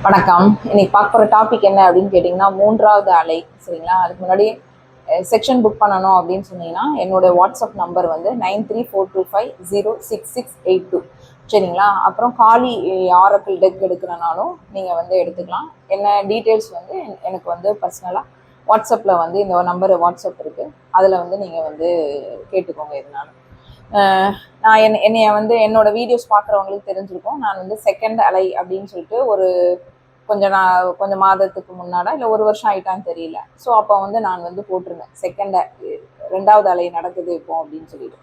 வணக்கம். இன்னைக்கு பார்க்க போகிற டாபிக் என்ன அப்படின்னு கேட்டிங்கன்னா, மூன்றாவது அலை. சரிங்களா? அதுக்கு முன்னாடி செக்ஷன் புக் பண்ணணும் அப்படின்னு சொன்னீங்கன்னா, என்னோட வாட்ஸ்அப் நம்பர் வந்து 9342506682. சரிங்களா? அப்புறம் காலி ஆரக்கிள் டெக் எடுக்கிறனாலும் நீங்கள் வந்து எடுத்துக்கலாம். என்ன டீட்டெயில்ஸ் வந்து எனக்கு வந்து பர்சனலாக வாட்ஸ்அப்பில் வந்து இந்த நம்பர் வாட்ஸ்அப் இருக்குது, அதில் வந்து நீங்கள் வந்து கேட்டுக்கோங்க. எதுனாலும் நான் என்னைய வந்து என்னோட வீடியோஸ் பார்க்குறவங்களுக்கு தெரிஞ்சிருக்கும். நான் வந்து செகண்ட் அலை அப்படின்னு சொல்லிட்டு ஒரு கொஞ்சம் மாதத்துக்கு முன்னாடி இல்லை ஒரு வருஷம் ஆயிட்டான்னு தெரியல. ஸோ அப்போ வந்து நான் வந்து போட்டிருந்தேன் ரெண்டாவது அலை நடக்குது இப்போ அப்படின்னு சொல்லிட்டு.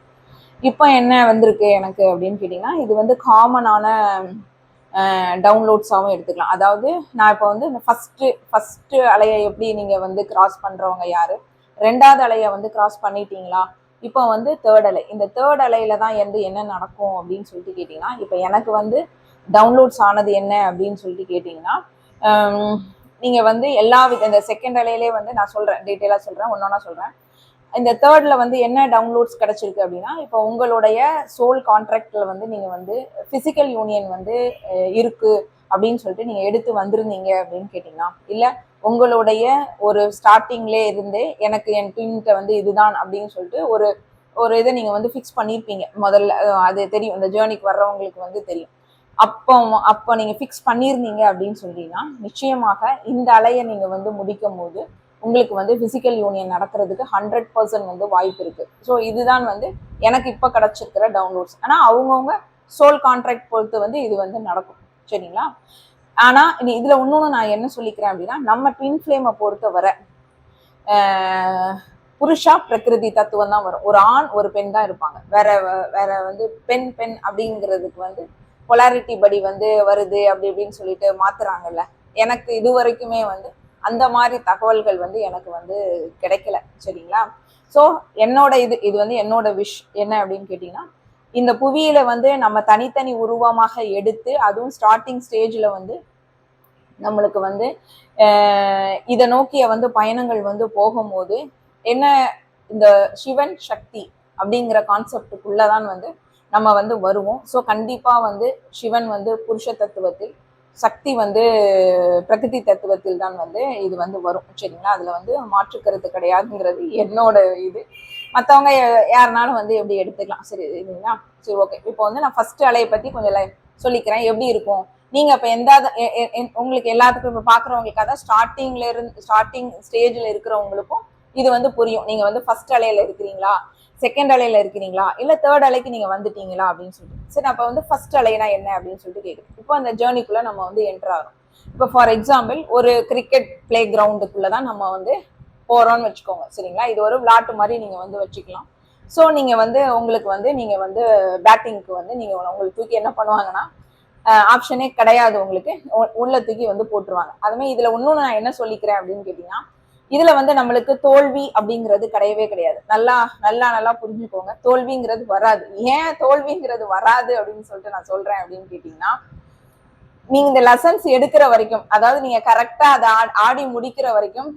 இப்போ என்ன வந்திருக்கு எனக்கு அப்படின்னு கேட்டிங்கன்னா, இது வந்து காமனான டவுன்லோட்ஸாகவும் எடுத்துக்கலாம். அதாவது நான் இப்போ வந்து இந்த ஃபஸ்ட்டு அலையை எப்படி நீங்கள் வந்து கிராஸ் பண்ணுறவங்க யார், ரெண்டாவது அலையை வந்து கிராஸ் பண்ணிட்டீங்களா, இப்போ வந்து தேர்ட் அலை. இந்த தேர்ட் அலையில தான் வந்து என்ன நடக்கும் அப்படின்னு சொல்லிட்டு கேட்டிங்கன்னா, இப்போ எனக்கு வந்து டவுன்லோட்ஸ் ஆனது என்ன அப்படின்னு சொல்லிட்டு கேட்டிங்கன்னா, நீங்கள் வந்து இந்த செகண்ட் அலையிலே வந்து நான் சொல்கிறேன், டீட்டெயிலாக சொல்கிறேன், ஒன்றா சொல்கிறேன். இந்த தேர்ட்ல வந்து என்ன டவுன்லோட்ஸ் கிடைச்சிருக்கு அப்படின்னா, இப்போ உங்களுடைய சோல் கான்ட்ராக்ட்ல வந்து நீங்கள் வந்து ஃபிசிக்கல் யூனியன் வந்து இருக்கு அப்படின்னு சொல்லிட்டு நீங்கள் எடுத்து வந்திருந்தீங்க அப்படின்னு கேட்டிங்கன்னா, இல்லை உங்களுடைய ஒரு ஸ்டார்டிங்லே இருந்தே எனக்கு என் ட்வின்கிட்ட வந்து இதுதான் அப்படின்னு சொல்லிட்டு ஒரு இதை நீங்கள் வந்து ஃபிக்ஸ் பண்ணியிருப்பீங்க முதல்ல. அது தெரியும், இந்த ஜேர்னிக்கு வர்றவங்களுக்கு வந்து தெரியும். அப்போ நீங்கள் ஃபிக்ஸ் பண்ணியிருந்தீங்க அப்படின்னு சொல்லிட்டீங்கன்னா, நிச்சயமாக இந்த அலையை நீங்கள் வந்து முடிக்கும் போது உங்களுக்கு வந்து ஃபிசிக்கல் யூனியன் நடக்கிறதுக்கு 100% வந்து வாய்ப்பு இருக்கு. ஸோ இதுதான் வந்து எனக்கு இப்போ கிடைச்சிருக்கிற டவுன்லோட்ஸ். ஆனால் அவங்கவுங்க சோல் கான்ட்ராக்ட் பொறுத்து வந்து இது வந்து நடக்கும். சரிங்களா? ஆனால் இதுல இன்னொன்று நான் என்ன சொல்லிக்கிறேன் அப்படின்னா, நம்ம ட்வின் ஃப்ளேமை பொறுத்த வரை புருஷா பிரகிருதி தத்துவம் தான் வரும். ஒரு ஆண் ஒரு பெண் தான் இருப்பாங்க. வேற வந்து பெண் அப்படிங்கிறதுக்கு வந்து பொலாரிட்டி படி வந்து வருது அப்படி இப்படின்னு சொல்லிட்டு மாத்துறாங்கல்ல. எனக்கு இது வரைக்குமே வந்து அந்த மாதிரி தகவல்கள் வந்து எனக்கு வந்து கிடைக்கல. சரிங்களா? ஸோ என்னோட இது வந்து என்னோட விஷ் என்ன அப்படின்னு கேட்டிங்கன்னா, இந்த புவியில வந்து நம்ம தனித்தனி உருவமாக எடுத்து, அதுவும் ஸ்டார்டிங் ஸ்டேஜில் வந்து நம்மளுக்கு வந்து இதை நோக்கிய வந்து பயணங்கள் வந்து போகும்போது என்ன, இந்த சிவன் சக்தி அப்படிங்கிற கான்செப்டுக்குள்ளதான் வந்து நம்ம வந்து வருவோம். ஸோ கண்டிப்பா வந்து சிவன் வந்து புருஷ தத்துவத்தில், சக்தி வந்து பிரகிருதி தத்துவத்தில் தான் வந்து இது வந்து வரும். சரிங்களா? அதுல வந்து மாற்றுக்கிறது கிடையாதுங்கிறது என்னோட இது. மற்றவங்க யாருனாலும் வந்து எப்படி எடுத்துக்கலாம். சரி இல்லைங்களா? சரி, ஓகே. இப்போ வந்து நான் ஃபர்ஸ்ட் அலையை பத்தி கொஞ்சம் சொல்லிக்கிறேன், எப்படி இருக்கும். நீங்க இப்ப உங்களுக்கு எல்லாத்துக்கும் இப்ப பாக்குறவங்களுக்கு, அதான் ஸ்டார்டிங் ஸ்டேஜ்ல இருக்கிறவங்களுக்கும் இது வந்து புரியும். நீங்க வந்து ஃபர்ஸ்ட் அலையில இருக்கிறீங்களா, செகண்ட் அலையில இருக்கிறீங்களா, இல்ல தேர்ட் அலைக்கு நீங்க வந்துட்டீங்களா அப்படின்னு சொல்லிட்டு. சரி, அப்ப வந்து ஃபர்ஸ்ட் அலைனா என்ன அப்படின்னு சொல்லிட்டு கேட்குறேன். இப்போ அந்த ஜேர்னிக்குள்ள நம்ம வந்து என்டர் ஆகிறோம். இப்போ ஃபார் எக்ஸாம்பிள் ஒரு கிரிக்கெட் பிளே கிரவுண்டுக்குள்ளதான் நம்ம வந்து போறோம்னு வச்சுக்கோங்க. சரிங்களா? இது ஒரு விளாட்டு மாதிரி நீங்க வந்து வச்சுக்கலாம். ஸோ நீங்க வந்து உங்களுக்கு வந்து நீங்க வந்து பேட்டிங்க்கு வந்து நீங்க உங்களுக்கு தூக்கி என்ன பண்ணுவாங்கன்னா, ஆப்ஷனே கிடையாது, உங்களுக்கு உள்ள தூக்கி வந்து போட்டுருவாங்க. அதுமே இதுல இன்னொன்னு நான் என்ன சொல்லிக்கிறேன் அப்படின்னு கேட்டீங்கன்னா, இதுல வந்து நம்மளுக்கு தோல்வி அப்படிங்கிறது கிடையவே கிடையாது. நல்லா நல்லா நல்லா புரிஞ்சுக்கோங்க, தோல்விங்கிறது வராது. ஏன் தோல்விங்கிறது வராது அப்படின்னு சொல்லிட்டு நான் சொல்றேன் அப்படின்னு கேட்டீங்கன்னா, நீங்க இந்த லெசன்ஸ் எடுக்கிற வரைக்கும், அதாவது நீங்க கரெக்டா அதை ஆடி முடிக்கிற வரைக்கும்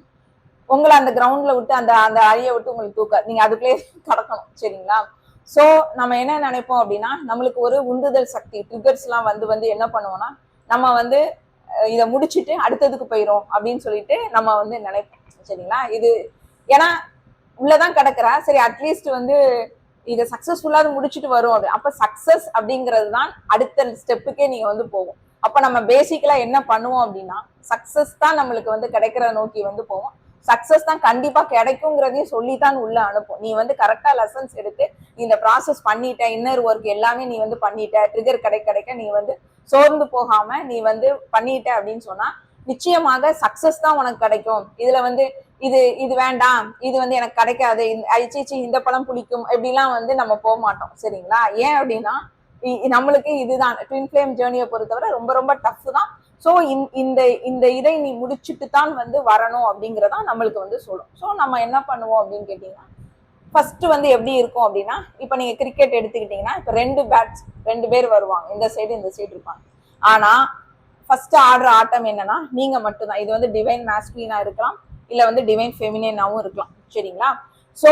உங்களை அந்த கிரவுண்ட்ல விட்டு அந்த அந்த அழிய விட்டு உங்களுக்கு தூக்காது. நீங்க அதுக்குள்ளே கடக்கணும். சரிங்களா? சோ நம்ம என்ன நினைப்போம் அப்படின்னா, நம்மளுக்கு ஒரு உந்துதல் சக்தி, ட்ரிகர்ஸ் எல்லாம் வந்து என்ன பண்ணுவோம்னா, நம்ம வந்து இதை முடிச்சுட்டு அடுத்ததுக்கு போயிரும் அப்படின்னு சொல்லிட்டு நம்ம வந்து நினைப்போம். சரிங்களா? இது ஏன்னா உள்ளதான் கிடக்குறா, சரி அட்லீஸ்ட் வந்து இதை சக்சஸ்ஃபுல்லா முடிச்சுட்டு வரும். அப்ப சக்சஸ் அப்படிங்கிறது தான் அடுத்த ஸ்டெப்புக்கே நீங்க வந்து போவோம். அப்ப நம்ம பேசிக்கலா என்ன பண்ணுவோம் அப்படின்னா, சக்சஸ் தான் நம்மளுக்கு வந்து கிடைக்கிற நோக்கி வந்து போவோம். சக்சஸ் தான் கண்டிப்பா கிடைக்குங்கிறதையும் சொல்லித்தான் உள்ள அனுப்பும். நீ வந்து கரெக்டா லெசன்ஸ் எடுத்து இந்த ப்ராசஸ் பண்ணிட்ட, இன்னர் ஒர்க் எல்லாமே நீ வந்து பண்ணிட்ட, ட்ரிகர் கிடைக்க நீ வந்து சோர்ந்து போகாம நீ வந்து பண்ணிட்ட அப்படின்னு சொன்னா, நிச்சயமாக சக்சஸ் தான் உனக்கு கிடைக்கும். இதுல வந்து இது வேண்டாம், இது வந்து எனக்கு கிடைக்காது, ஐச்சிச்சி இந்த படம் பிடிக்கும் எப்படிலாம் வந்து நம்ம போக மாட்டோம். சரிங்களா? ஏன் அப்படின்னா, நம்மளுக்கு இதுதான் ட்வின் ஃப்ளேம் ஜேர்னியை பொறுத்தவரை ரொம்ப ரொம்ப டஃப் தான். ஸோ இந்த இதை நீ முடிச்சுட்டு தான் வந்து வரணும் அப்படிங்கிறதா நம்மளுக்கு வந்து சொல்லும். ஸோ நம்ம என்ன பண்ணுவோம் அப்படின்னு கேட்டீங்கன்னா, ஃபர்ஸ்ட் வந்து எப்படி இருக்கும் அப்படின்னா, இப்போ நீங்க கிரிக்கெட் எடுத்துக்கிட்டீங்கன்னா, இப்போ ரெண்டு பேர் வருவாங்க, இந்த சைடு இந்த சைடு இருப்பாங்க. ஆனா ஃபர்ஸ்ட் ஆடுற ஆட்டம் என்னன்னா, நீங்க மட்டும்தான். இது வந்து டிவைன் மாஸ்குலினா இருக்கலாம், இல்ல வந்து டிவைன் ஃபெமினினாவும் இருக்கலாம். சரிங்களா? ஸோ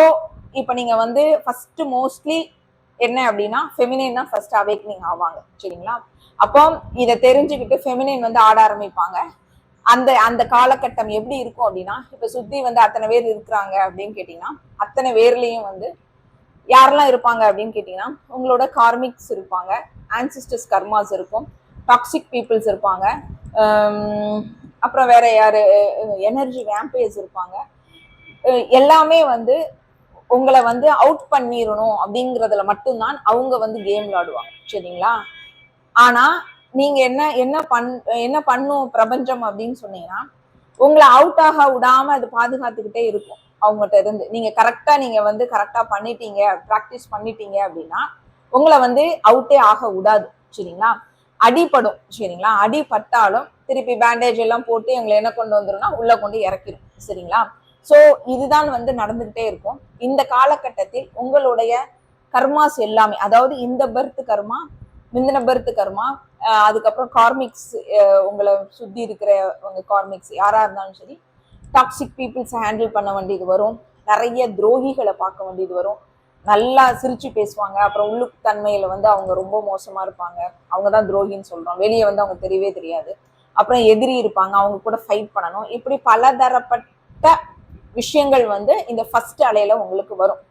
இப்போ நீங்க வந்து ஃபர்ஸ்ட் மோஸ்ட்லி என்ன அப்படின்னா, ஃபெமினின் தான் ஃபர்ஸ்ட் அவேக்னிங் ஆவாங்க. சரிங்களா? அப்போ இதை தெரிஞ்சுக்கிட்டு ஃபெமினின் வந்து ஆட ஆரம்பிப்பாங்க. அந்த அந்த காலகட்டம் எப்படி இருக்கும் அப்படின்னா, இப்ப சுத்தி வந்து அத்தனை பேர் இருக்கிறாங்க அப்படின்னு கேட்டீங்கன்னா, அத்தனை பேர்லயும் வந்து யாரெல்லாம் இருப்பாங்க அப்படின்னு கேட்டீங்கன்னா, உங்களோட கார்மிக்ஸ் இருப்பாங்க, ஆன்சிஸ்டர்ஸ் கர்மாஸ் இருக்கும், டாக்ஸிக் பீப்புள்ஸ் இருப்பாங்க, அப்புறம் வேற யாரு, எனர்ஜி வேம்பையர்ஸ் இருப்பாங்க. எல்லாமே வந்து உங்களை வந்து அவுட் பண்ணிடணும் அப்படிங்கிறதுல மட்டும்தான் அவங்க வந்து கேம் விளையாடுவாங்க. சரிங்களா? ஆனா நீங்க என்ன பண்ணும் பிரபஞ்சம் அப்படின்னு சொன்னீங்கன்னா, உங்களை அவுட் ஆக விடாம அது பாதுகாத்துக்கிட்டே இருக்கும். அவங்ககிட்ட இருந்து நீங்க கரெக்டா பண்ணிட்டீங்க, ப்ராக்டிஸ் பண்ணிட்டீங்க அப்படின்னா உங்களை வந்து அவுட்டே ஆக விடாது. சரிங்களா? அடிப்படும். சரிங்களா? அடிப்பட்டாலும் திருப்பி பேண்டேஜ் எல்லாம் போட்டு எங்களை என்ன கொண்டு வந்துரும்னா உள்ள கொண்டு இறக்கிடும். சரிங்களா? சோ இதுதான் வந்து நடந்துகிட்டே இருக்கும். இந்த காலகட்டத்தில் உங்களுடைய கர்மாஸ் எல்லாமே, அதாவது இந்த பர்த் கர்மா, முந்தின பர்த் கர்மா, அதுக்கப்புறம் கார்மிக்ஸ், உங்களை சுத்தி இருக்கிற உங்க கார்மிக்ஸ் யாரா இருந்தாலும் சரி, டாக்ஸிக் பீப்புள்ஸ் ஹேண்டில் பண்ண வேண்டியது வரும், நிறைய துரோகிகளை பார்க்க வேண்டியது வரும், நல்லா சிரிச்சு பேசுவாங்க, அப்புறம் உள்ளுக்கு தன்மையில வந்து அவங்க ரொம்ப மோசமா இருப்பாங்க, அவங்கதான் துரோகின்னு சொல்றோம், வெளியே வந்து அவங்க தெரியவே தெரியாது, அப்புறம் எதிரி இருப்பாங்க, அவங்க கூட ஃபைட் பண்ணணும், இப்படி பலதரப்பட்ட விஷயங்கள் வந்து இந்த ஃபர்ஸ்ட் அலையில உங்களுக்கு வரும்.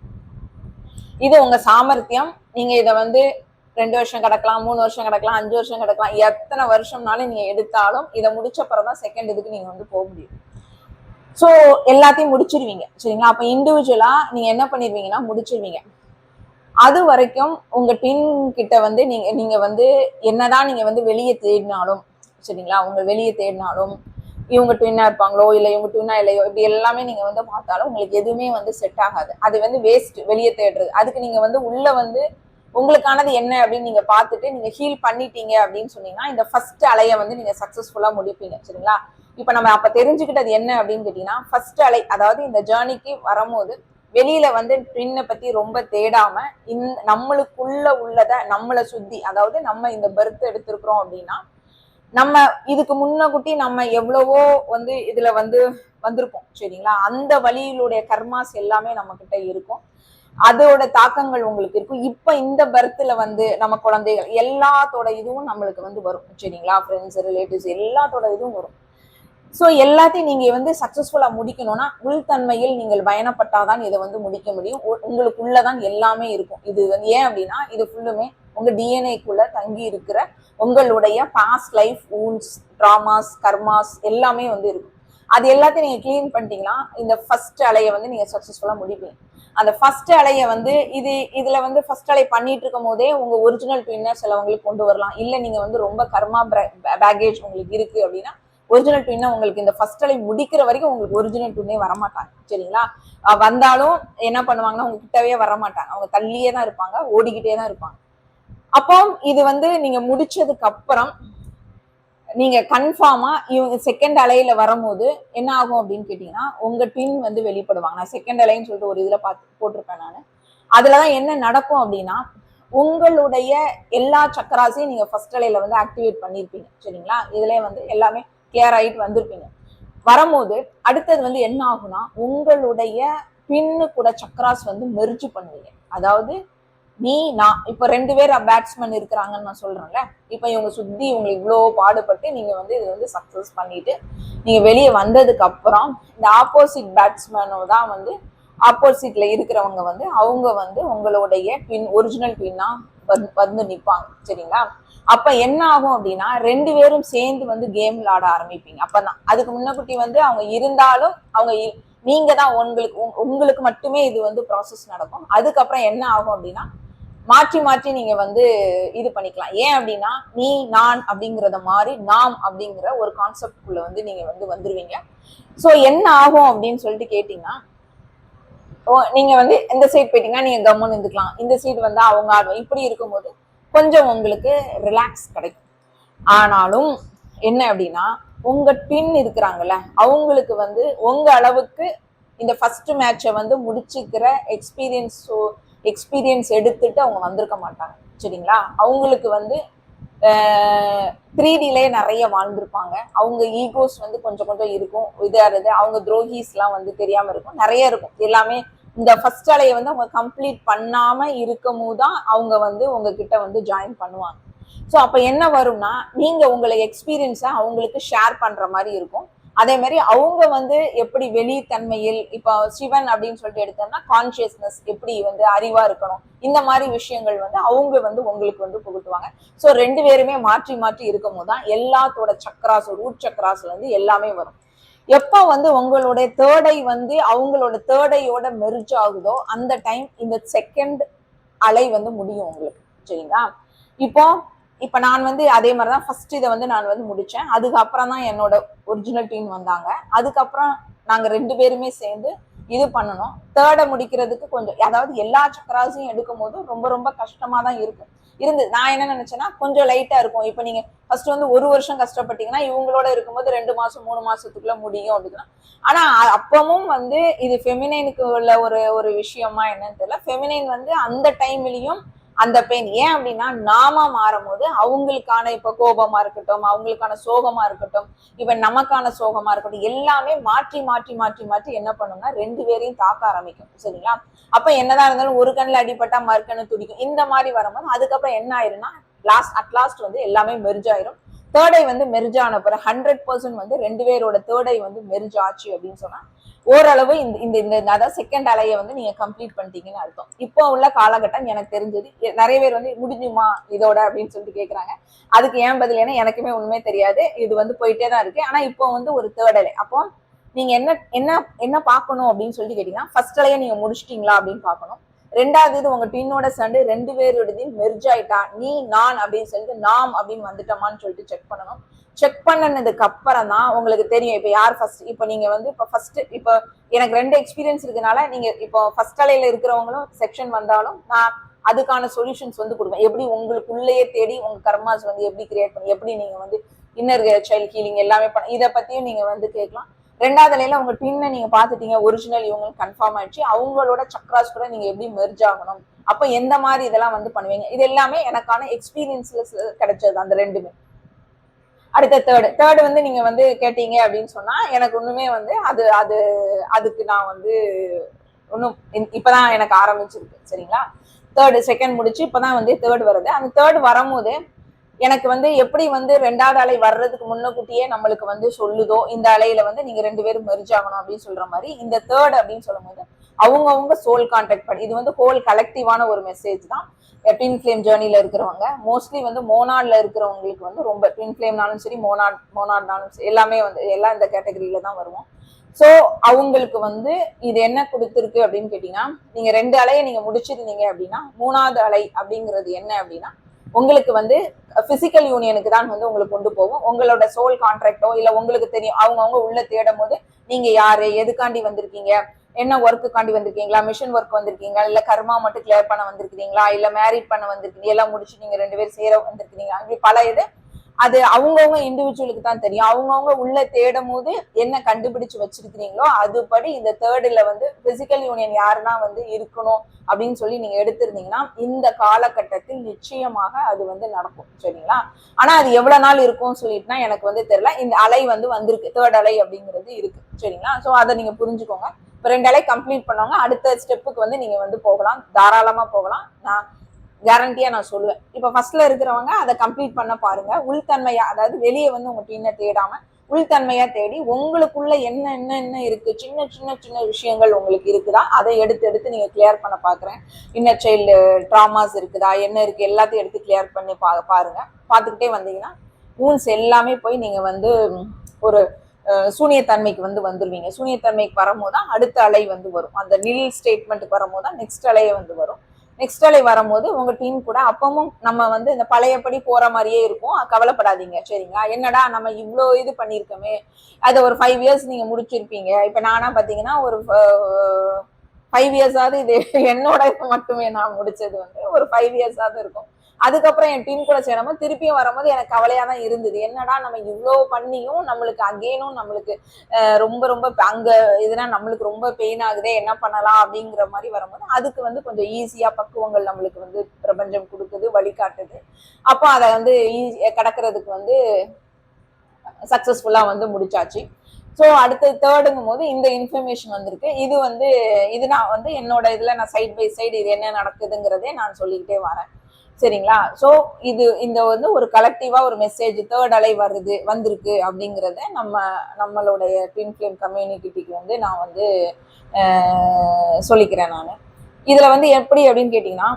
இது உங்க சாமர்த்தியம். நீங்க இதை வந்து 2 வருஷம் கிடக்கலாம், 3 வருஷம் கிடக்கலாம், 5 வருஷம் கிடக்கலாம், எத்தனை வருஷம்னாலும் நீங்க எடுத்தாலும் இதை முடிச்சப்பறம் தான் செகண்ட் இதுக்கு நீங்க வந்து போக முடியும். ஸோ எல்லாத்தையும் முடிச்சிருவீங்க. சரிங்களா? அப்ப இண்டிவிஜுவலா நீங்க என்ன பண்ணிருவீங்கன்னா முடிச்சிருவீங்க. அது வரைக்கும் உங்க டின் கிட்ட வந்து நீங்க வந்து என்னதான் நீங்க வந்து வெளியே தேடினாலும், சரிங்களா, உங்க வெளியே தேடினாலும் இவங்க ட்வின்னா இருப்பாங்களோ இல்லை இவங்க ட்வின்னா இல்லையோ, இப்படி எல்லாமே நீங்க வந்து பார்த்தாலும் உங்களுக்கு எதுவுமே வந்து செட் ஆகாது. அது வந்து வேஸ்ட் வெளியே தேடுறது. அதுக்கு நீங்க வந்து உள்ள வந்து உங்களுக்கானது என்ன அப்படின்னு நீங்க பார்த்துட்டு நீங்க ஹீல் பண்ணிட்டீங்க அப்படின்னு சொன்னீங்கன்னா இந்த ஃபர்ஸ்ட் அலையை வந்து நீங்க சக்சஸ்ஃபுல்லா முடிப்பீங்க. சரிங்களா? இப்ப நம்ம அப்ப தெரிஞ்சுக்கிட்டது என்ன அப்படின்னு கேட்டீங்கன்னா, ஃபர்ஸ்ட் அலை, அதாவது இந்த ஜேர்னிக்கு வரும்போது வெளியில வந்து ட்வின்னை பத்தி ரொம்ப தேடாம நம்மளுக்குள்ள உள்ளதை நம்மளை சுத்தி, அதாவது நம்ம இந்த பர்த் எடுத்திருக்கிறோம் அப்படின்னா நம்ம இதுக்கு முன்னகுட்டி நம்ம எவ்வளவோ வந்து இதுல வந்து வந்திருப்போம். சரிங்களா? அந்த வழியிலுடைய கர்மாஸ் எல்லாமே நம்ம கிட்ட இருக்கும், அதோட தாக்கங்கள் உங்களுக்கு இருக்கும். இப்ப இந்த பர்த்ல வந்து நம்ம குழந்தைகள் எல்லாத்தோட இதுவும் நம்மளுக்கு வந்து வரும். சரிங்களா? ஃப்ரெண்ட்ஸ், ரிலேட்டிவ்ஸ் எல்லாத்தோட இதுவும் வரும். ஸோ எல்லாத்தையும் நீங்க வந்து சக்சஸ்ஃபுல்லா முடிக்கணும்னா உள்தன்மையில் நீங்கள் பயணப்பட்டாதான் இதை வந்து முடிக்க முடியும். உங்களுக்குள்ளதான் எல்லாமே இருக்கும். இது வந்து ஏன் அப்படின்னா இது ஃபுல்லுமே உங்க டிஎன்ஏக்குள்ள தங்கி இருக்கிற உங்களுடைய past life wounds, traumas, karmas எல்லாமே வந்து இருக்கும். அது எல்லாத்தையும் நீங்க கிளீன் பண்ணிட்டீங்கன்னா இந்த ஃபர்ஸ்ட் அலையை வந்து நீங்க சக்சஸ்ஃபுல்லா முடிப்பீங்க. அந்த ஃபர்ஸ்ட் அலையை வந்து இதுல வந்து ஃபர்ஸ்ட் அலை பண்ணிட்டு இருக்கும் போதே உங்க ஒரிஜினல் ட்வின்னர் சிலவங்களுக்கு கொண்டு வரலாம். இல்ல நீங்க வந்து ரொம்ப கர்மா பேகேஜ் உங்களுக்கு இருக்கு அப்படின்னா ஒரிஜினல் ட்வின்னா உங்களுக்கு இந்த ஃபர்ஸ்ட் அலை முடிக்கிற வரைக்கும் உங்களுக்கு ஒரிஜினல் ட்வின்னே வரமாட்டாங்க. சரிங்களா? வந்தாலும் என்ன பண்ணுவாங்கன்னா உங்க கிட்டவே வரமாட்டாங்க, அவங்க தள்ளியே தான் இருப்பாங்க, ஓடிக்கிட்டே தான் இருப்பாங்க. அப்போ இது வந்து நீங்க முடிச்சதுக்கு அப்புறம் நீங்க கன்ஃபார்மா இவங்க செகண்ட் அலையில வரும்போது என்ன ஆகும் அப்படின்னு கேட்டீங்கன்னா உங்க ட்வின் வந்து வெளிப்படுவாங்க. நான் செகண்ட் அலைன்னு சொல்லிட்டு ஒரு இதுல போட்டிருப்பேன் நான். அதுலதான் என்ன நடக்கும் அப்படின்னா உங்களுடைய எல்லா சக்கராசையும் நீங்க ஃபர்ஸ்ட் அலையில வந்து ஆக்டிவேட் பண்ணிருப்பீங்க. சரிங்களா? இதுலயே வந்து எல்லாமே கிளியர் ஆகிட்டு வந்திருப்பீங்க. வரும்போது அடுத்தது வந்து என்ன ஆகும்னா உங்களுடைய பின்னு கூட சக்கராஸ் வந்து மெர்ஜ் பண்ணுவீங்க. அதாவது நான் இப்ப 2 பேர் பேட்ஸ்மேன் இருக்கிறாங்கன்னு நான் சொல்றேன்ல, இப்ப இவங்க சுத்தி இவங்களை இவ்வளோ பாடுபட்டு நீங்க வந்து இது வந்து சக்சஸ் பண்ணிட்டு நீங்க வெளியே வந்ததுக்கு அப்புறம் இந்த ஆப்போசிட் பேட்ஸ்மேனோ தான் வந்து ஆப்போசிட்ல இருக்கிறவங்க வந்து அவங்க வந்து உங்களுடைய ஒரிஜினல் ட்வின்னா வந்து நிற்பாங்க. சரிங்களா? அப்ப என்ன ஆகும் அப்படின்னா 2 பேரும் சேர்ந்து வந்து கேம் விளையாட ஆரம்பிப்பீங்க. அப்பதான் அதுக்கு முன்னகுட்டி வந்து அவங்க இருந்தாலும் அவங்க நீங்க தான் உங்களுக்கு மட்டுமே இது வந்து ப்ராசஸ் நடக்கும். அதுக்கப்புறம் என்ன ஆகும் அப்படின்னா மாற்றி மாற்றி நீங்க வந்து இது பண்ணிக்கலாம். ஏன் அப்படின்னா நான் அப்படிங்கிறத மாதிரி நாம் அப்படிங்கிற ஒரு கான்செப்டுக்குள்ள வந்து நீங்க வந்து வந்துருவீங்க. ஸோ என்ன ஆகும் அப்படின்னு சொல்லிட்டு கேட்டீங்கன்னா நீங்க வந்து இந்த சைட் போயிட்டீங்கன்னா நீங்க கம்முன்னு இருந்துக்கலாம், இந்த சைடு வந்து அவங்க ஆடுவோம். இப்படி இருக்கும்போது கொஞ்சம் உங்களுக்கு ரிலாக்ஸ் கிடைக்கும். ஆனாலும் என்ன அப்படின்னா உங்க ட்வின் இருக்கிறாங்கல்ல அவங்களுக்கு வந்து உங்க அளவுக்கு இந்த ஃபர்ஸ்ட் மேட்சை வந்து முடிச்சுக்கிற எக்ஸ்பீரியன்ஸ் எடுத்துட்டு அவங்க வந்திருக்க மாட்டாங்க. சரிங்களா? அவங்களுக்கு வந்து 3Dலயே நிறைய வாழ்ந்திருப்பாங்க. அவங்க ஈகோஸ் வந்து கொஞ்சம் கொஞ்சம் இருக்கும், இதாகிறது அவங்க துரோகிஸ்லாம் வந்து தெரியாம இருக்கும், நிறைய இருக்கும். எல்லாமே இந்த ஃபர்ஸ்ட் அலையை வந்து அவங்க கம்ப்ளீட் பண்ணாம இருக்கும் போதுதான் அவங்க வந்து உங்ககிட்ட வந்து ஜாயின் பண்ணுவாங்க. ஸோ அப்ப என்ன வரும்னா நீங்க உங்களை எக்ஸ்பீரியன்ஸை அவங்களுக்கு ஷேர் பண்ற மாதிரி இருக்கும். அதே மாதிரி அவங்க வந்து எப்படி வெளித்தன்மையில் இப்போ சிவன் அப்படின்னு சொல்லிட்டு எடுத்தோம்னா கான்சியஸ்னஸ் எப்படி வந்து அறிவா இருக்கணும், இந்த மாதிரி விஷயங்கள் வந்து அவங்க வந்து உங்களுக்கு வந்து புகுத்துவாங்க. ஸோ ரெண்டு பேருமே மாற்றி மாற்றி இருக்கும் போது தான் எல்லாத்தோட சக்கராஸ் ரூட் சக்கராஸ்ல இருந்து எல்லாமே வரும். எப்ப வந்து உங்களுடைய தேர்டை வந்து அவங்களோட தேர்டையோட மெர்ஜ் ஆகுதோ அந்த டைம் இந்த செகண்ட் அலை வந்து முடியும் உங்களுக்கு. சரிங்களா? இப்போ இப்ப நான் வந்து அதே மாதிரிதான் ஃபர்ஸ்ட் இதை வந்து நான் வந்து முடிச்சேன். அதுக்கப்புறம் தான் என்னோட ஒரிஜினல் டீம் வந்தாங்க. அதுக்கப்புறம் நாங்க ரெண்டு பேருமே சேர்ந்து இது பண்ணணும். தேர்டை முடிக்கிறதுக்கு கொஞ்சம், அதாவது எல்லா சக்கராசையும் எடுக்கும் போது ரொம்ப ரொம்ப கஷ்டமா தான் இருக்கும் இருந்தது. நான் என்ன நினைச்சேன்னா கொஞ்சம் லைட்டா இருக்கும். இப்ப நீங்க ஃபர்ஸ்ட் வந்து ஒரு வருஷம் கஷ்டப்பட்டீங்கன்னா இவங்களோட இருக்கும்போது 2 மாசம் 3 மாசத்துக்குள்ள முடியும் அப்படின்னா. ஆனா அப்பவும் வந்து இது ஃபெமினைனுக்கு உள்ள ஒரு விஷயமா என்னன்னு தெரியல. ஃபெமினைன் வந்து அந்த டைம்லயும் அந்த பெயின் ஏன் அப்படின்னா நாம மாறும் போது அவங்களுக்கான இப்ப கோபமா இருக்கட்டும், அவங்களுக்கான சோகமா இருக்கட்டும், இப்ப நமக்கான சோகமா இருக்கட்டும், எல்லாமே மாற்றி மாற்றி மாற்றி மாற்றி என்ன பண்ணும்னா ரெண்டு பேரையும் தாக்க ஆரம்பிக்கும். சரிங்களா? அப்ப என்னதான் இருந்தாலும் ஒரு கண்ணில் அடிபட்டா மறுக்கண்ணு துடிக்கும். இந்த மாதிரி வரும்போது அதுக்கப்புறம் என்ன ஆயிரும்னா அட்லாஸ்ட் வந்து எல்லாமே மெர்ஜ் ஆயிரும். தேர்டை வந்து மெர்ஜ் ஆன பிறகு 100% வந்து ரெண்டு பேரோட தேர்டை வந்து மெர்ஜ் ஆச்சு அப்படின்னு சொன்னா ஓரளவு இந்த இந்த இந்த அதாவது செகண்ட் அலையை வந்து நீங்க கம்ப்ளீட் பண்ணிட்டீங்கன்னு அர்த்தம். இப்போ உள்ள காலகட்டம் எனக்கு தெரிஞ்சது நிறைய பேர் வந்து முடிஞ்சுமா இதோட அப்படின்னு சொல்லிட்டு கேட்கறாங்க. அதுக்கு ஏன் பதில் ஏன்னா எனக்குமே உண்மையே தெரியாது. இது வந்து போயிட்டே தான் இருக்கு. ஆனா இப்போ வந்து ஒரு தேர்ட் அலை. அப்போ நீங்க என்ன என்ன என்ன பார்க்கணும் அப்படின்னு சொல்லிட்டு கேட்டீங்கன்னா ஃபர்ஸ்ட் அலையை நீங்க முடிச்சிட்டீங்களா அப்படின்னு பார்க்கணும். ரெண்டாவது இது உங்க டீனோட சண்டை ரெண்டு பேரோடதையும் மெர்ஜ் ஆயிட்டா நீ நான் அப்படின்னு சொல்லிட்டு நாம் அப்படின்னு வந்துட்டோமான்னு சொல்லிட்டு செக் பண்ணணும். செக் பண்ணனதுக்கு அப்புறம் தான் உங்களுக்கு தெரியும் இப்ப யார் ஃபர்ஸ்ட். இப்ப நீங்க வந்து இப்ப ஃபர்ஸ்ட் இப்ப எனக்கு 2 எக்ஸ்பீரியன்ஸ் இருக்கனால நீங்க இப்போ ஃபர்ஸ்ட் அலையில இருக்கிறவங்களும் செக்ஷன் வந்தாலும் நான் அதுக்கான சொல்யூஷன்ஸ் வந்து கொடுப்பேன். எப்படி உங்களுக்குள்ளேயே தேடி உங்க கர்மாஸ் வந்து எப்படி கிரியேட் பண்ணி எப்படி நீங்க வந்து இன்னர் சைல்ட் ஹீலிங் எல்லாமே பண்ண இதை பத்தியும் நீங்க வந்து கேட்கலாம். ரெண்டாவது அலையில உங்க ட்வின்னை நீங்க பாத்துட்டீங்க, ஒரிஜினல் இவங்களுக்கு கன்ஃபார்ம் ஆயிடுச்சு, அவங்களோட சக்ராஸ் கூட நீங்க எப்படி மெர்ஜ் ஆகணும், அப்ப எந்த மாதிரி இதெல்லாம் வந்து பண்ணுவீங்க, இது எல்லாமே எனக்கான எக்ஸ்பீரியன்ஸ்ல கிடைச்சது அந்த ரெண்டுமே. அடுத்த தேர்டு வந்து நீங்க வந்து கேட்டீங்க அப்படின்னு சொன்னா எனக்கு ஒண்ணுமே வந்து அது அது அதுக்கு நான் வந்து ஒன்றும் இப்பதான் எனக்கு ஆரம்பிச்சிருக்கு. சரிங்களா? செகண்ட் முடிச்சு இப்பதான் வந்து தேர்ட் வருது. அந்த தேர்ட் வரும்போது எனக்கு வந்து எப்படி வந்து ரெண்டாவது அலை வர்றதுக்கு முன்னக்கூட்டியே நம்மளுக்கு வந்து சொல்லுதோ இந்த அலையில வந்து நீங்க ரெண்டு பேரும் மெர்ஜ் ஆகணும் அப்படின்னு சொல்ற மாதிரி இந்த தேர்ட் அப்படின்னு சொல்லும் போது அவங்கவுங்க சோல் கான்டாக்ட் பண்ணி இது வந்து ஹோல் கலெக்டிவான ஒரு மெசேஜ் தான். ட்வின் ஃபிளேம் ஜேர்னில இருக்கிறவங்க மோஸ்ட்லி வந்து மோனாட்ல இருக்கிறவங்களுக்கு வந்து ரொம்ப ட்வின் ஃபிளேம்னாலும் சரி மோனாட்னாலும் சரி எல்லாமே வந்து எல்லாம் இந்த கேட்டகரியில தான் வருவோம். ஸோ அவங்களுக்கு வந்து இது என்ன கொடுத்துருக்கு அப்படின்னு கேட்டீங்கன்னா நீங்க ரெண்டு அலையை நீங்க முடிச்சிருந்தீங்க அப்படின்னா மூணாவது அலை அப்படிங்கிறது என்ன அப்படின்னா உங்களுக்கு வந்து பிசிக்கல் யூனியனுக்கு தான் வந்து உங்களுக்கு கொண்டு போகும். உங்களோட சோல் கான்ட்ராக்டோ இல்ல உங்களுக்கு தெரியும் அவங்கவுங்க உள்ள தேடும் போது நீங்க யாரு எதுக்காண்டி வந்திருக்கீங்க, என்ன ஒர்க்குக்காண்டி வந்திருக்கீங்களா, மிஷன் ஒர்க் வந்திருக்கீங்களா, இல்ல கர்மா மட்டும் கிளியர் பண்ண வந்திருக்கீங்களா, இல்ல மேரிட் பண்ண வந்திருக்கீங்க, எல்லாம் முடிச்சு நீங்க ரெண்டு பேரும் சேர வந்திருக்கீங்க, அப்படி பல இது அது அவங்கவுங்க இண்டிவிஜுவலுக்கு தான் தெரியும். அவங்கவுங்க உள்ள தேடும் போது என்ன கண்டுபிடிச்சு வச்சிருக்கிறீங்களோ அதுபடி இந்த தேர்டுல வந்து பிசிக்கல் யூனியன் யாருன்னா வந்து இருக்கணும் அப்படின்னு சொல்லி நீங்க எடுத்திருந்தீங்கன்னா இந்த காலகட்டத்தில் நிச்சயமாக அது வந்து நடக்கும். சரிங்களா? ஆனா அது எவ்வளவு நாள் இருக்கும்னு சொல்லிட்டுனா எனக்கு வந்து தெரியல. இந்த அலை வந்து வந்திருக்கு, தேர்ட் அலை அப்படிங்கிறது இருக்கு. சரிங்களா? ஸோ அதை நீங்க புரிஞ்சுக்கோங்க. இப்போ 2 அலை கம்ப்ளீட் பண்ணவங்க அடுத்த ஸ்டெப்புக்கு வந்து நீங்க வந்து போகலாம், தாராளமா போகலாம். நான் கேரண்டியா நான் சொல்லுவேன். இப்ப ஃபர்ஸ்ட்ல இருக்கிறவங்க அதை கம்ப்ளீட் பண்ண பாருங்க. உள்தன்மையா அதாவது வெளியே வந்து உங்க டீனை தேடாம உள்தன்மையா தேடி உங்களுக்குள்ள என்ன என்ன என்ன இருக்கு, சின்ன சின்ன சின்ன விஷயங்கள் உங்களுக்கு இருக்குதா அதை எடுத்து எடுத்து நீங்க கிளியர் பண்ண பாக்குறேன். இன்னர் சைல்டு ட்ராமாஸ் இருக்குதா என்ன இருக்கு எல்லாத்தையும் எடுத்து கிளியர் பண்ணி பாருங்க. பார்த்துக்கிட்டே வந்தீங்கன்னா ஊன்ஸ் எல்லாமே போய் நீங்க வந்து ஒரு சூனியத்தன்மைக்கு வந்து வந்துருவீங்க. சூனியத்தன்மைக்கு வரும்போது தான் அடுத்த அலை வந்து வரும். அந்த நில் ஸ்டேட்மெண்ட்டுக்கு வரும்போது தான் நெக்ஸ்ட் அலையை வந்து வரும். நெக்ஸ்ட் அலை வரும்போது உங்க டீம் கூட அப்பவும் நம்ம வந்து இந்த பழையபடி போற மாதிரியே இருக்கும். கவலைப்படாதீங்க. சரிங்களா? என்னடா நம்ம இவ்வளோ இது பண்ணியிருக்கோமே, அதை ஒரு 5 இயர்ஸ் நீங்க முடிச்சிருப்பீங்க. இப்ப நானா பாத்தீங்கன்னா ஒரு 5 இயர்ஸாவது இது என்னோட மட்டுமே நான் முடிச்சது வந்து ஒரு 5 இயர்ஸாவது இருக்கும். அதுக்கப்புறம் என் டீம் கூட சேரும்போது திருப்பியும் வரும்போது எனக்கு கவலையா தான் இருந்தது. என்னடா நம்ம இவ்வளவு பண்ணியும் நம்மளுக்கு அகெயினும் நம்மளுக்கு ரொம்ப ரொம்ப அங்க இதுனா நம்மளுக்கு ரொம்ப பெயின் ஆகுதே, என்ன பண்ணலாம் அப்படிங்கிற மாதிரி வரும்போது அதுக்கு வந்து கொஞ்சம் ஈஸியா பக்குவங்கள் நம்மளுக்கு வந்து பிரபஞ்சம் கொடுக்குது, வழிகாட்டுது. அப்போ அதை வந்து கடக்கிறதுக்கு வந்து சக்சஸ்ஃபுல்லா வந்து முடிச்சாச்சு. ஸோ அடுத்து தேர்டுங்கும் போது இந்த இன்ஃபர்மேஷன் வந்திருக்கு. இது வந்து இது நான் வந்து என்னோட இதுல நான் சைட் பை சைடு இது என்ன நடக்குதுங்கிறதே நான் சொல்லிக்கிட்டே வரேன். சரிங்களா? சோ இது இந்த வந்து ஒரு கலெக்டிவா ஒரு மெசேஜ் தேர்ட் அலை வந்திருக்கு அப்படிங்கிறத நம்மளுடைய ட்வின் ஃப்ளேம் கம்யூனிட்டிக்கு வந்து நான் வந்து சொல்லிக்கிறேன் நான். இதுல வந்து எப்படி அப்படின்னு கேட்டீங்கன்னா,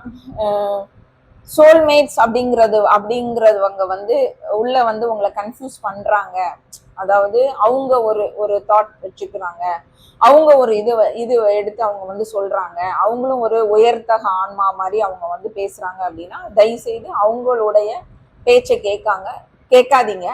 சோல்மேட்ஸ் அப்படிங்கிறவங்க வந்து உள்ள வந்து உங்களை கன்ஃபியூஸ் பண்றாங்க. அதாவது அவங்க ஒரு தாட் வச்சுக்கிறாங்க, அவங்க ஒரு இது எடுத்து அவங்க வந்து சொல்றாங்க, அவங்களும் ஒரு உயர்த்தக ஆன்மா மாதிரி அவங்க வந்து பேசுறாங்க அப்படின்னா தயவு செய்து அவங்களுடைய பேச்சை கேட்காதீங்க.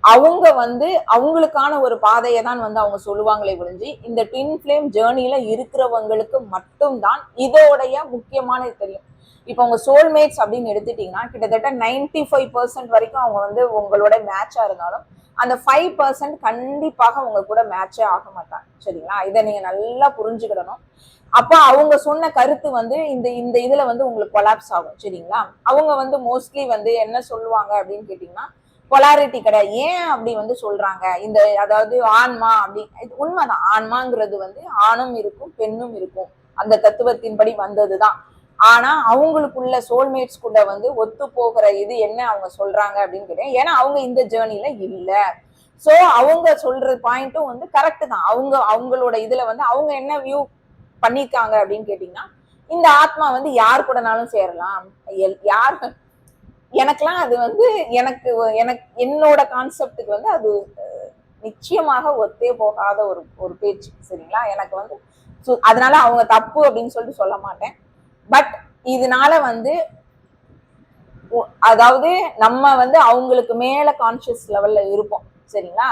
அவங்க வந்து அவங்களுக்கான ஒரு பாதையை தான் வந்து அவங்க சொல்லுவாங்களே ஒழிஞ்சு இந்த ட்வின் ஃப்ளேம் ஜேர்னில இருக்கிறவங்களுக்கு மட்டும்தான் இதோடைய முக்கியமான தெரியும். இப்போ உங்க சோல்மேட்ஸ் அப்படின்னு எடுத்துட்டீங்கன்னா கிட்டத்தட்ட 95% வரைக்கும் அவங்க வந்து உங்களோட மேட்சா இருந்தாலும் அந்த 5% கண்டிப்பாக உங்க கூட மேட்சே ஆக மாட்டாங்க. சரிங்களா? இதை நீங்க நல்லா புரிஞ்சுக்கிடணும். அப்ப அவங்க சொன்ன கருத்து வந்து இந்த இதுல வந்து உங்களுக்கு கொலாப்ஸ் ஆகும். சரிங்களா? அவங்க வந்து மோஸ்ட்லி வந்து என்ன சொல்லுவாங்க அப்படின்னு கேட்டீங்கன்னா, பொலாரிட்டி கிடையாது. ஏன் அப்படி வந்து சொல்றாங்க? அதாவது ஆன்மா அப்படி உண்மைதான். ஆன்மாங்கிறது வந்து ஆணும் இருக்கும் பெண்ணும் இருக்கும், அந்த தத்துவத்தின்படி வந்ததுதான். ஆனா அவங்களுக்குள்ள சோல்மேட்ஸ் கூட வந்து ஒத்து போகிற இது என்ன அவங்க சொல்றாங்க அப்படின்னு கேட்டேன். ஏன்னா அவங்க இந்த ஜேர்னில இல்ல. சோ அவங்க சொல்ற பாயிண்ட்டும் வந்து கரெக்ட் தான். அவங்களோட இதுல வந்து அவங்க என்ன வியூ பண்ணிருக்காங்க அப்படின்னு கேட்டீங்கன்னா, இந்த ஆத்மா வந்து யார் கூடனாலும் சேரலாம். யார் எனக்கெல்லாம் அது வந்து எனக்கு என்னோட கான்செப்டுக்கு வந்து அது நிச்சயமாக ஒத்தே போகாத ஒரு பேச்சு. சரிங்களா? எனக்கு வந்து அதனால அவங்க தப்பு அப்படின்னு சொல்லிட்டு சொல்ல மாட்டேன். பட் இதனால வந்து அதாவது நம்ம வந்து அவங்களுக்கு மேல கான்சியஸ் லெவல்ல இருப்போம். சரிங்களா?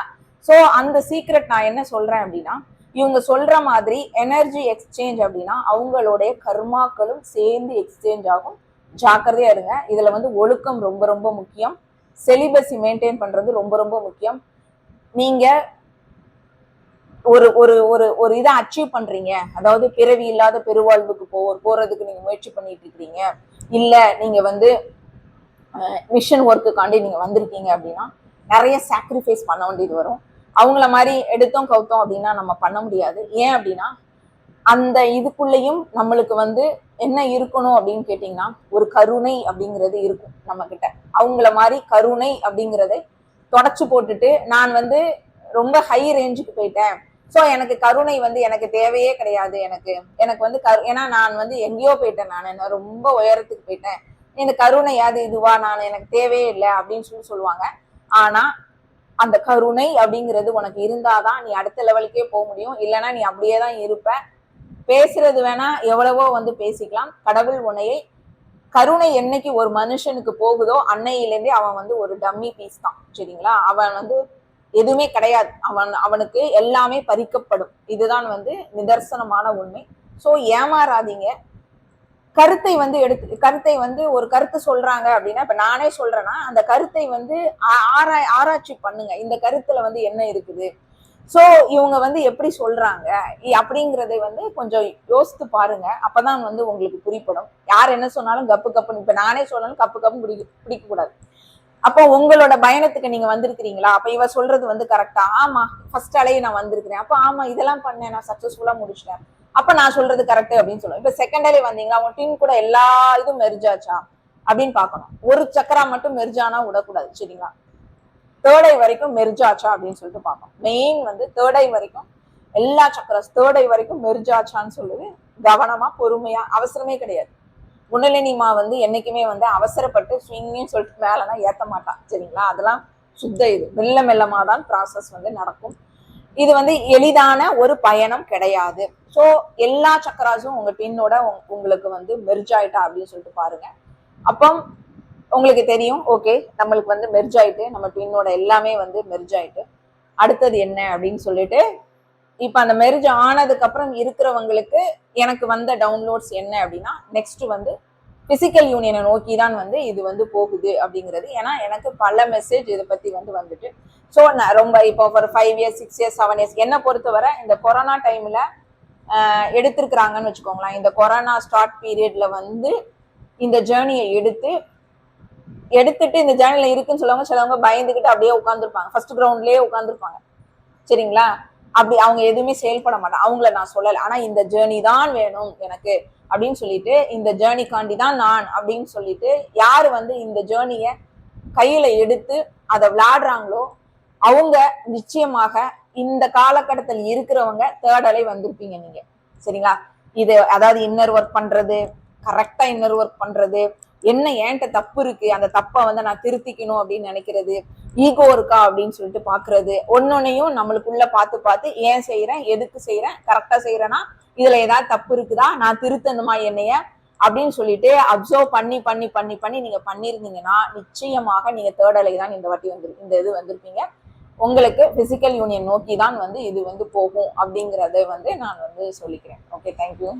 சோ அந்த சீக்ரெட் நான் என்ன சொல்றேன் அப்படின்னா, இவங்க சொல்ற மாதிரி எனர்ஜி எக்ஸ்சேஞ்ச் அப்படின்னா அவங்களுடைய கர்மாக்களும் சேர்ந்து எக்ஸ்சேஞ்ச் ஆகும். ஜாக்கிரதையா இருங்க. இதுல வந்து ஒழுக்கம் ரொம்ப ரொம்ப முக்கியம். செலிபஸி மெயின்டைன் பண்றது ரொம்ப ரொம்ப முக்கியம். நீங்க ஒரு ஒரு ஒரு ஒரு இதை அச்சீவ் பண்றீங்க, அதாவது பிறவி இல்லாத பெருவாழ்வுக்கு போறதுக்கு நீங்க முயற்சி பண்ணிட்டு இருக்கீங்க, இல்ல நீங்க வந்து மிஷன் ஒர்க்குக்காண்டி நீங்க வந்திருக்கீங்க அப்படின்னா நிறைய சாக்ரிஃபைஸ் பண்ண வேண்டியது வரும். அவங்கள மாதிரி எடுத்தோம் கவுத்தோம் அப்படின்னா நம்ம பண்ண முடியாது. ஏன் அப்படின்னா அந்த இதுக்குள்ளேயும் நம்மளுக்கு வந்து என்ன இருக்கணும் அப்படின்னு கேட்டீங்கன்னா ஒரு கருணை அப்படிங்கிறது இருக்கும் நம்ம கிட்ட. அவங்கள மாதிரி கருணை அப்படிங்கிறதை தொடச்சு போட்டுட்டு நான் வந்து ரொம்ப ஹை ரேஞ்சுக்கு போயிட்டேன், ஸோ எனக்கு கருணை வந்து எனக்கு தேவையே கிடையாது, எனக்கு வந்து ஏன்னா நான் வந்து எங்கேயோ போயிட்டேன், நான் ரொம்ப உயரத்துக்கு போயிட்டேன், இந்த கருணையாது இதுவா எனக்கு தேவையே இல்லை அப்படின்னு சொல்லுவாங்க. ஆனா அந்த கருணை அப்படிங்கிறது உனக்கு இருந்தாதான் நீ அடுத்த லெவலுக்கே போக முடியும். இல்லைன்னா நீ அப்படியே தான் இருப்ப. பேசுறது வேணா எவ்வளவோ வந்து பேசிக்கலாம். கடவுள் உன்னையை கருணை என்னைக்கு ஒரு மனுஷனுக்கு போகுதோ அன்னையிலேருந்தே அவன் வந்து ஒரு டம்மி பீஸ் தான். சரிங்களா? அவன் வந்து எதுவுமே கிடையாது. அவனுக்கு எல்லாமே பறிக்கப்படும். இதுதான் வந்து நிதர்சனமான உண்மை. சோ ஏமாறாதீங்க. கருத்தை வந்து ஒரு கருத்து சொல்றாங்க அப்படின்னா, இப்ப நானே சொல்றேன்னா அந்த கருத்தை வந்து ஆராய்ச்சி பண்ணுங்க. இந்த கருத்துல வந்து என்ன இருக்குது, சோ இவங்க வந்து எப்படி சொல்றாங்க அப்படிங்கறதை வந்து கொஞ்சம் யோசித்து பாருங்க. அப்பதான் வந்து உங்களுக்கு புரிப்படும். யார் என்ன சொன்னாலும் கப்பு கப்புன்னு, இப்ப நானே சொன்னாலும் கப்பு கப்பு பிடிக்க கூடாது. அப்போ உங்களோட பயணத்துக்கு நீங்க வந்திருக்கிறீங்களா, அப்ப இவ சொல்றது வந்து கரெக்டா, ஆமா ஃபர்ஸ்ட் அலையை நான் வந்திருக்கிறேன், அப்ப ஆமா இதெல்லாம் பண்ணேன், நான் சக்சஸ்ஃபுல்லா முடிச்சிட்டேன், அப்ப நான் சொல்றது கரெக்ட் அப்படின்னு சொல்லுவேன். இப்ப செகண்ட் அலை வந்தீங்களா, உங்க டீம் கூட எல்லா இதுவும் மெர்ஜாச்சா அப்படின்னு பாக்கணும். ஒரு சக்கரா மட்டும் மெர்ஜானா விடக்கூடாது. சரிங்களா? தேர்ட் ஐ வரைக்கும் மெர்ஜாச்சா அப்படின்னு சொல்லிட்டு பார்க்கணும். மெயின் வந்து தேர்ட் ஐ வரைக்கும் எல்லா சக்கரஸ் தேர்ட் ஐ வரைக்கும் மெர்ஜாச்சான்னு சொல்லுது. கவனமா பொறுமையா, அவசரமே கிடையாது. குண்டலினிமா வந்து என்னைக்குமே வந்து அவசரப்பட்டு ஸ்விங்னு சொல்லிட்டு மேலனா ஏத்த மாட்டான். சரிங்களா? அதெல்லாம் சுத்த இது மெல்ல மெல்லமா தான் ப்ராசஸ் வந்து நடக்கும். இது வந்து எளிதான ஒரு பயணம் கிடையாது. ஸோ எல்லா சக்கராஸும் உங்க டின்னோட உங்களுக்கு வந்து மெர்ஜ் ஆயிட்டா அப்படின்னு சொல்லிட்டு பாருங்க. அப்போ உங்களுக்கு தெரியும், ஓகே நம்மளுக்கு வந்து மெர்ஜ் ஆயிட்டு, நம்ம டின்னோட எல்லாமே வந்து மெர்ஜ் ஆயிட்டு அடுத்தது என்ன அப்படின்னு சொல்லிட்டு இப்ப அந்த மெர்ஜ் ஆனதுக்கு அப்புறம் இருக்கிறவங்களுக்கு எனக்கு வந்த டவுன்லோட்ஸ் என்ன அப்படின்னா, நெக்ஸ்ட் வந்து பிசிக்கல் யூனியனை நோக்கி தான் வந்து இது வந்து போகுது அப்படிங்கிறது. ஏன்னா எனக்கு பல மெசேஜ் இதை பத்தி வந்து வந்துட்டு. ஸோ நான் ரொம்ப இப்போ ஒரு 5 இயர்ஸ் 6 இயர்ஸ் 7 இயர்ஸ் என்னை பொறுத்தவரை இந்த கொரோனா டைம்ல எடுத்திருக்கிறாங்கன்னு வச்சுக்கோங்களேன். இந்த கொரோனா ஸ்டார்ட் பீரியட்ல வந்து இந்த ஜேர்னியை எடுத்துட்டு இந்த ஜேர்னில இருக்குன்னு சொல்லுவாங்க. சிலவங்க பயந்துகிட்டு அப்படியே உட்காந்துருப்பாங்க, ஃபர்ஸ்ட் கிரவுண்ட்லயே உட்காந்துருப்பாங்க. சரிங்களா? அப்படி அவங்க எதுவுமே செயல்பட மாட்டாங்க. அவங்கள நான் சொல்லலை. ஆனா இந்த ஜேர்னி தான் வேணும் எனக்கு, அப்படின்னு சொல்லிட்டு இந்த ஜேர்னிக்காண்டி தான் நான் அப்படின்னு சொல்லிட்டு யாரு வந்து இந்த ஜேர்னிய கையில எடுத்து அதை விளையாடுறாங்களோ அவங்க நிச்சயமாக இந்த காலகட்டத்தில் இருக்கிறவங்க தேர்ட் அலை வந்திருப்பீங்க நீங்க. சரிங்களா? இது அதாவது இன்னர் ஒர்க் பண்றது, கரெக்டா இன்னர் ஒர்க் பண்றது, என்ன ஏன்ட்ட தப்பு இருக்கு, அந்த தப்பை வந்து நான் திருத்திக்கணும் அப்படின்னு நினைக்கிறது, ஈகோ இருக்கா அப்படின்னு சொல்லிட்டு பாக்குறது, ஒன்னொன்னையும் நம்மளுக்குள்ள பார்த்து பார்த்து ஏன் செய்யறேன், எதுக்கு செய்யறேன், கரெக்டா செய்யறேன்னா இதுல ஏதாவது தப்பு இருக்குதா, நான் திருத்தணுமா என்னைய அப்படின்னு சொல்லிட்டு அப்சர்வ் பண்ணி பண்ணி பண்ணி பண்ணி நீங்க பண்ணிருந்தீங்கன்னா நிச்சயமாக நீங்க தேர்ட் அலை தான் இந்த வாட்டி இந்த இது வந்திருப்பீங்க. உங்களுக்கு பிசிக்கல் யூனியன் நோக்கி தான் வந்து இது வந்து போகும் அப்படிங்கறத வந்து நான் வந்து சொல்லிக்கிறேன். Okay, thank you.